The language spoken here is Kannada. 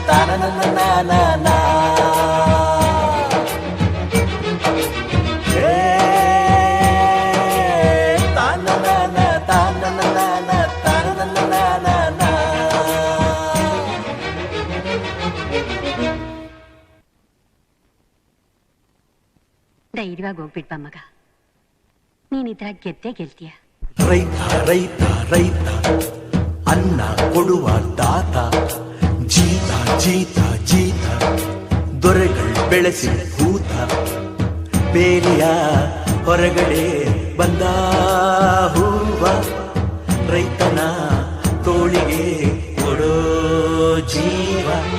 ತಾನನನನನನ. ಧೈರ್ಯವಾಗಿ ಹೋಗ್ಬಿಟ್ಬ ಮಗ, ನೀನಿದ್ರ ಗೆದ್ದೇ ಗೆಲ್ತೀಯ. ರೈತ ರೈತ ರೈತ ಅನ್ನ ಕೊಡುವ ದಾತ, ಜೀತ ಜೀತ ಜೀತ ದೊರೆಗಳು ಬೆಳೆಸಿ ಭೂತ, ಬೇಲಿಯ ಹೊರಗಡೆ ಬಂದ ಹೂವ, ರೈತನ ತೋಳಿಗೆ ಕೊಡೋ ಜೀವ.